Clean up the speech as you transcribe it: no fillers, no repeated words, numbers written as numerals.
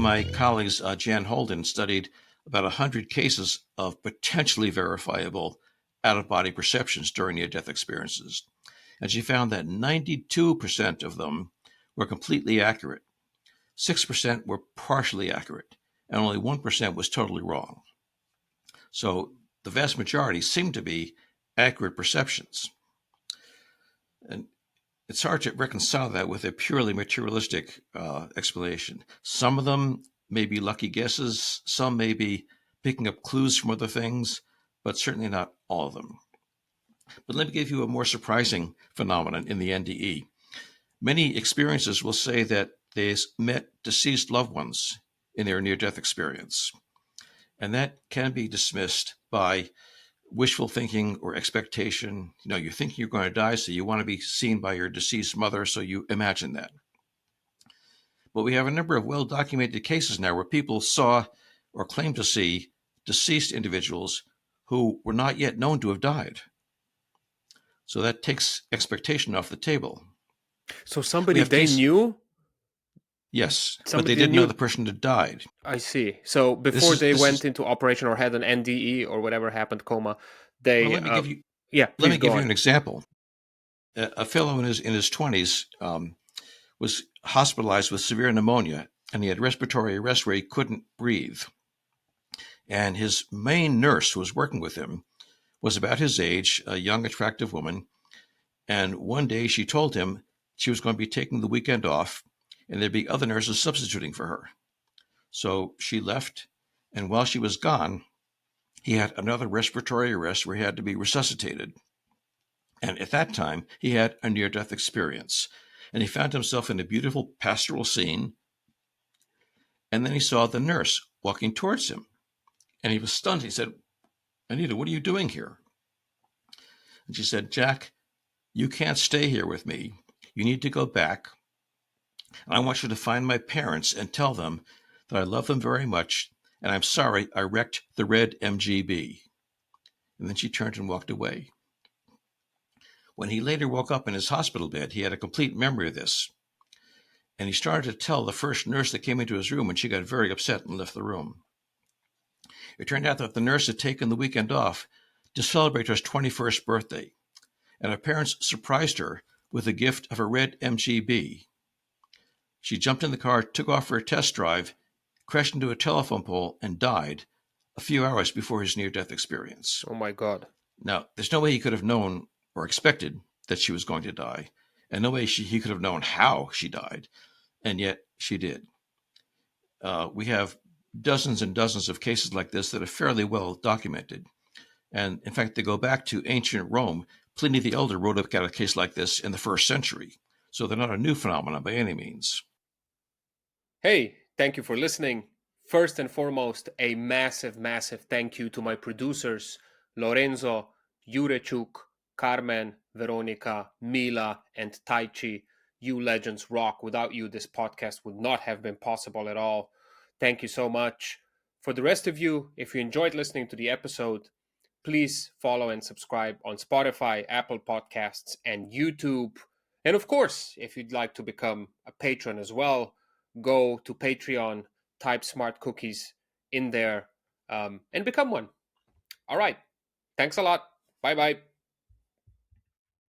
my colleagues, Jan Holden, studied about 100 cases of potentially verifiable out-of-body perceptions during near-death experiences. And she found that 92% of them were completely accurate, 6% were partially accurate, and only 1% was totally wrong. So the vast majority seem to be accurate perceptions. And it's hard to reconcile that with a purely materialistic explanation. Some of them may be lucky guesses, some may be picking up clues from other things, but certainly not all of them. But let me give you a more surprising phenomenon in the NDE. Many experiencers will say that they met deceased loved ones in their near-death experience, and that can be dismissed by wishful thinking or expectation. You think you're going to die, so you want to be seen by your deceased mother, so you imagine that. But we have a number of well-documented cases now where people saw or claimed to see deceased individuals who were not yet known to have died. So that takes expectation off the table. So somebody they knew? Yes, but they didn't know the person had died. I see. So before they went into operation or had an NDE or whatever happened, coma, they... Well, let me give you, let me give you an example. A fellow in his 20s was hospitalized with severe pneumonia, and he had respiratory arrest where he couldn't breathe. And his main nurse who was working with him was about his age, a young, attractive woman. And one day she told him she was going to be taking the weekend off and there'd be other nurses substituting for her. So she left, and while she was gone, he had another respiratory arrest where he had to be resuscitated. And at that time, he had a near-death experience. And he found himself in a beautiful pastoral scene. And then he saw the nurse walking towards him. And he was stunned. He said, "Anita, what are you doing here?" And she said, "Jack, you can't stay here with me. You need to go back. I want you to find my parents and tell them that I love them very much, and I'm sorry I wrecked the red MGB." And then she turned and walked away. When he later woke up in his hospital bed, he had a complete memory of this. And he started to tell the first nurse that came into his room, and she got very upset and left the room. It turned out that the nurse had taken the weekend off to celebrate her 21st birthday, and her parents surprised her with a gift of a red MGB. She jumped in the car, took off for a test drive, crashed into a telephone pole, and died a few hours before his near-death experience. Oh my God. Now, there's no way he could have known or expected that she was going to die, and no way he could have known how she died, and yet she did. We have dozens and dozens of cases like this that are fairly well documented. And in fact, they go back to ancient Rome. Pliny the Elder wrote about a case like this in the 1st century. So they're not a new phenomenon by any means. Hey, thank you for listening. First and foremost, a massive, massive thank you to my producers, Lorenzo, Jurechuk, Carmen, Veronica, Mila, and Taichi. You legends rock. Without you, this podcast would not have been possible at all. Thank you so much. For the rest of you, if you enjoyed listening to the episode, please follow and subscribe on Spotify, Apple Podcasts, and YouTube. And of course, if you'd like to become a patron as well, go to Patreon, type Smart Cookies in there, and become one. All right. Thanks a lot. Bye-bye.